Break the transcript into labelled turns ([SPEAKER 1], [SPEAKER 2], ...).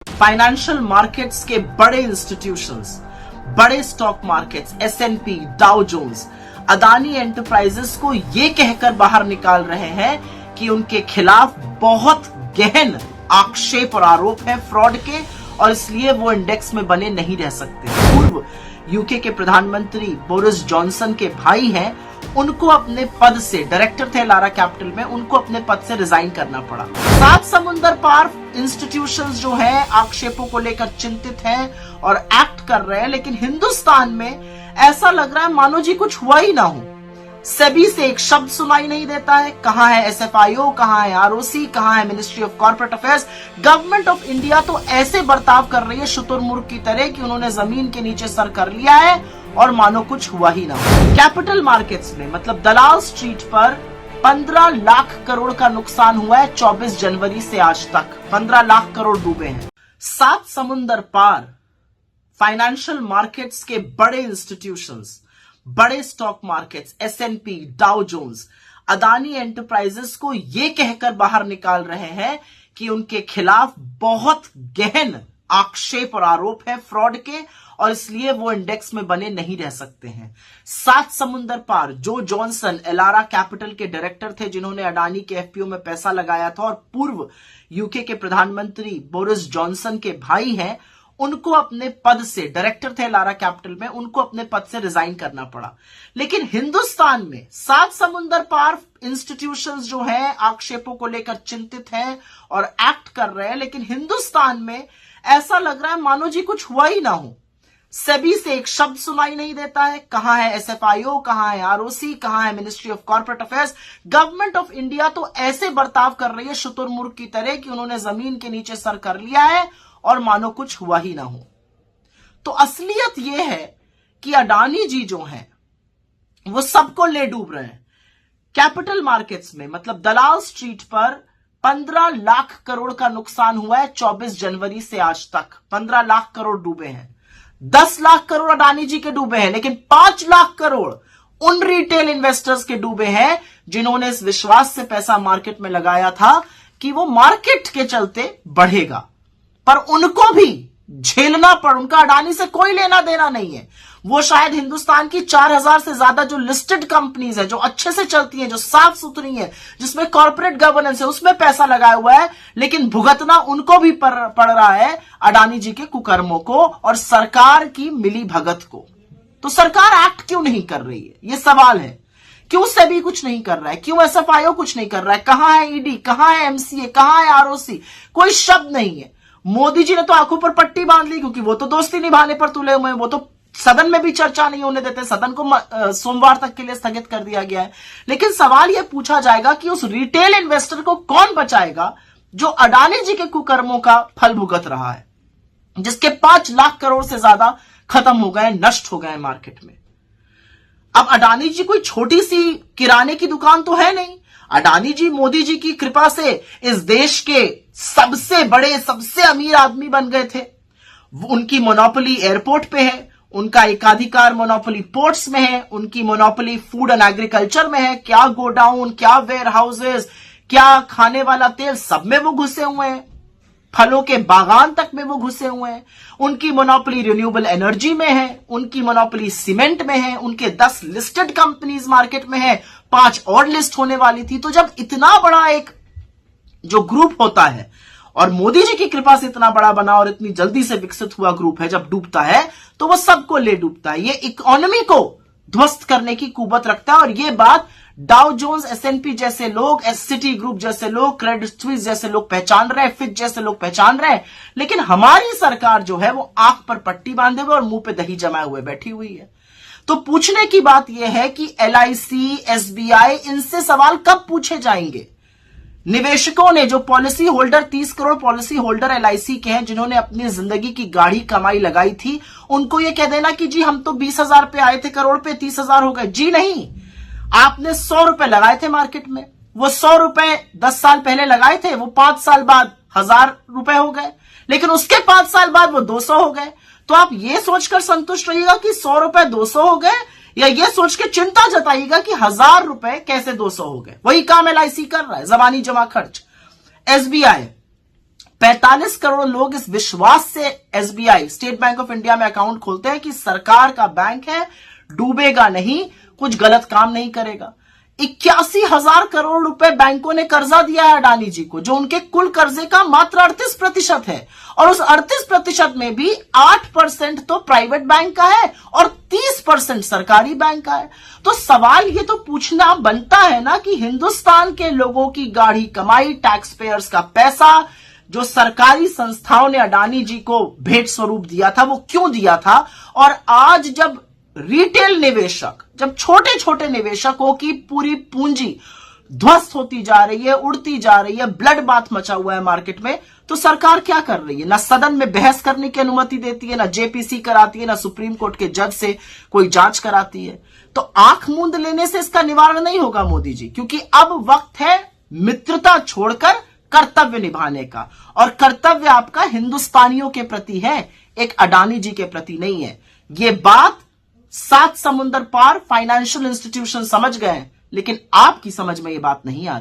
[SPEAKER 1] Financial markets के बड़े institutions, बड़े stock markets, S&P, Dow Jones, Adani enterprises को ये कहकर बाहर निकाल रहे हैं कि उनके खिलाफ बहुत गहन आक्षेप और आरोप है फ्रॉड के, और इसलिए वो इंडेक्स में बने नहीं रह सकते। पूर्व यूके के प्रधानमंत्री बोरिस जॉनसन के भाई हैं, उनको अपने पद से, डायरेक्टर थे लारा कैपिटल में, उनको अपने पद से रिजाइन करना पड़ा। सात समुंदर पार इंस्टीट्यूशंस जो है आक्षेपों को लेकर चिंतित हैं और एक्ट कर रहे हैं, लेकिन हिंदुस्तान में ऐसा लग रहा है मानो जी कुछ हुआ ही ना हो। सेबी से एक शब्द सुनाई नहीं देता है। कहां है SFIO, कहां है ROC, कहां है ministry of corporate affairs. Government of India तो ऐसे बर्ताव कर रही है शुतुरमुर्ग की तरह कि उन्होंने जमीन के नीचे सर कर लिया है और मानो कुछ हुआ ही ना हो। कैपिटल मार्केट्स में मतलब दलाल स्ट्रीट पर 15 लाख करोड़ का नुकसान हुआ है 24 जनवरी से आज तक। 15 लाख करोड़ डूबे हैं। सात समुंदर पार फाइनेंशियल मार्केट्स के बड़े इंस्टीट्यूशंस, बड़े stock markets, S&P, Dow Jones, Adani enterprises को ये कहकर बाहर निकाल रहे हैं कि उनके खिलाफ बहुत गहन आक्षेप और आरोप है फ्रॉड के, और इसलिए वो इंडेक्स में बने नहीं रह सकते हैं। सात समुंदर पार जो जॉनसन एलारा कैपिटल के डायरेक्टर थे, जिन्होंने अडानी के FPO में पैसा लगाया था, और पूर्व यूके के प्रधानमंत्री बोरिस जॉनसन के भाई हैं, उनको अपने पद से, डायरेक्टर थे लारा कैपिटल में, उनको अपने पद से रिजाइन करना पड़ा। लेकिन हिंदुस्तान में सात समुंदर पार इंस्टीट्यूशंस जो हैं आक्षेपों को लेकर चिंतित हैं और एक्ट कर रहे हैं, लेकिन हिंदुस्तान में ऐसा लग रहा है मानो जी कुछ हुआ ही ना हो। सेबी से एक शब्द सुनाई नहीं देता है। कहां है SFIO, कहां है ROC, कहां है ministry of corporate affairs. Government of India तो ऐसे बर्ताव कर रही है शुतुरमुर्ग की तरह कि उन्होंने जमीन के नीचे सर कर लिया है और मानो कुछ हुआ ही ना हो। तो असलियत यह है कि अडानी जी जो हैं वो सबको ले डूब रहे हैं। कैपिटल मार्केट्स में मतलब दलाल स्ट्रीट पर 15 लाख करोड़ का नुकसान हुआ है 24 जनवरी से आज तक। 15 लाख करोड़ डूबे हैं। 10 लाख करोड़ अडानी जी के डूबे हैं, लेकिन 5 लाख करोड़ उन रिटेल इन्वेस्टर्स के डूबे हैं जिन्होंने इस विश्वास से पैसा मार्केट में लगाया था कि वो मार्केट के चलते बढ़ेगा, पर उनको भी झेलना पड़। उनका अडानी से कोई लेना देना नहीं है। वो शायद हिंदुस्तान की 4000 से ज्यादा जो लिस्टेड कंपनीज है, जो अच्छे से चलती हैं, जो साफ सुथरी हैं, जिसमें कॉर्पोरेट गवर्नेंस है, उसमें पैसा लगाया हुआ है, लेकिन भुगतना उनको भी पड़ रहा है अडानी जी के कुकर्मों को और सरकार की मिली भगत को। तो सरकार एक्ट क्यों नहीं कर रही है, ये सवाल है। क्यों सेबी कुछ नहीं कर रहा है, क्यों SFIO कुछ नहीं कर रहा है, कहां है ED, कहां है MCA, कहां है ROC, कोई शब्द नहीं है। मोदी जी ने तो आंखों पर पट्टी बांध ली, क्योंकि वो तो दोस्ती निभाने पर तुले हुए हैं। वो तो सदन में भी चर्चा नहीं होने देते, सदन को सोमवार तक के लिए स्थगित कर दिया गया है। लेकिन सवाल यह पूछा जाएगा कि उस रिटेल इन्वेस्टर को कौन बचाएगा जो अडानी जी के कुकर्मों का फल भुगत रहा है, जिसके 5 लाख करोड़ से ज्यादा खत्म हो गए, नष्ट हो गए मार्केट में। अब अडानी जी कोई छोटी सी किराने की दुकान तो है नहीं। अडानी जी मोदी जी की कृपा से इस देश के सबसे बड़े, सबसे अमीर आदमी बन गए थे। उनकी मोनोपोली एयरपोर्ट पे है, उनका एकाधिकार मोनोपोली पोर्ट्स में है, उनकी मोनोपोली फूड एंड एग्रीकल्चर में है। क्या गोडाउन, क्या वेयर हाउसेज, क्या खाने वाला तेल, सब में वो घुसे हुए हैं। फलों के बागान तक में वो घुसे हुए हैं। उनकी मोनोपोली रिन्यूएबल एनर्जी में है, उनकी मोनोपोली सीमेंट में है, उनके 10 लिस्टेड कंपनीज मार्केट में है, 5 और लिस्ट होने वाली थी। तो जब इतना बड़ा एक जो ग्रुप होता है और मोदी जी की कृपा से इतना बड़ा बना और इतनी जल्दी से विकसित हुआ ग्रुप है, जब डूबता है तो वो सबको ले डूबता है। ये इकोनॉमी को ध्वस्त करने की कुवत रखता है, और ये बात डाउ जोन्स, S&P जैसे लोग, सिटी ग्रुप जैसे लोग, क्रेडिट स्विस जैसे लोग पहचान रहे हैं, फिच जैसे लोग पहचान रहे हैं। लेकिन हमारी सरकार जो है वो आंख पर पट्टी बांधे हुए और मुंह पे दही जमाए हुए बैठी हुई है। तो पूछने की बात यह है कि LIC, SBI, इनसे सवाल कब पूछे जाएंगे? निवेशकों ने, जो policy holder, 30 crore policy holder LIC के हैं, जिन्होंने अपनी जिंदगी की गाढ़ी कमाई लगाई थी, उनको यह कह देना कि जी हम तो 20,000 पे आए थे करोड़ पे, 30,000 हो गए। जी नहीं, आपने 100 रुपए लगाए थे मार्केट में, वो 100 रुपए 10 साल पहले लगाए थे, वो 5 साल बाद 1000 रुपए हो गए, लेकिन उसके 5 साल बाद वो 200 हो गए। तो आप ये सोचकर संतुष्ट रहिएगा कि 100 रुपए 200 हो गए, या ये सोच के चिंता जताइएगा कि 1000 रुपए कैसे 200 हो गए। वही काम LIC कर रहा है, जबानी जमा खर्च। SBI 45 करोड़ लोग इस विश्वास से SBI, state bank of India में अकाउंट खोलते हैं कि सरकार का बैंक है, डूबेगा नहीं, कुछ गलत काम नहीं करेगा। 81,000 करोड़ रुपए बैंकों ने कर्जा दिया है अडानी जी को, जो उनके कुल कर्जे का मात्र 38% है, और उस 38% में भी 8% तो प्राइवेट बैंक का है और 30% सरकारी बैंक का है। तो सवाल ये तो पूछना बनता है ना कि हिंदुस्तान के लोगों की गाढ़ी कमाई, टैक्स पेयर्स का पैसा जो सरकारी संस्थाओं ने अडानी जी को भेंट स्वरूप दिया था, वो क्यों दिया था? और आज जब रिटेल निवेशक, जब छोटे छोटे निवेशकों की पूरी पूंजी ध्वस्त होती जा रही है, उड़ती जा रही है, ब्लड बाथ मचा हुआ है मार्केट में, तो सरकार क्या कर रही है? ना सदन में बहस करने की अनुमति देती है, ना जेपीसी कराती है, ना सुप्रीम कोर्ट के जज से कोई जांच कराती है। तो आंख मूंद लेने से इसका निवारण नहीं होगा मोदी जी, क्योंकि अब वक्त है मित्रता छोड़कर कर्तव्य निभाने का, और कर्तव्य आपका हिंदुस्तानियों के प्रति है, एक अडानी जी के प्रति नहीं है। ये बात 7 समुंदर पार फाइनेंशियल इंस्टीट्यूशन समझ गए, लेकिन आपकी समझ में ये बात नहीं आ रही।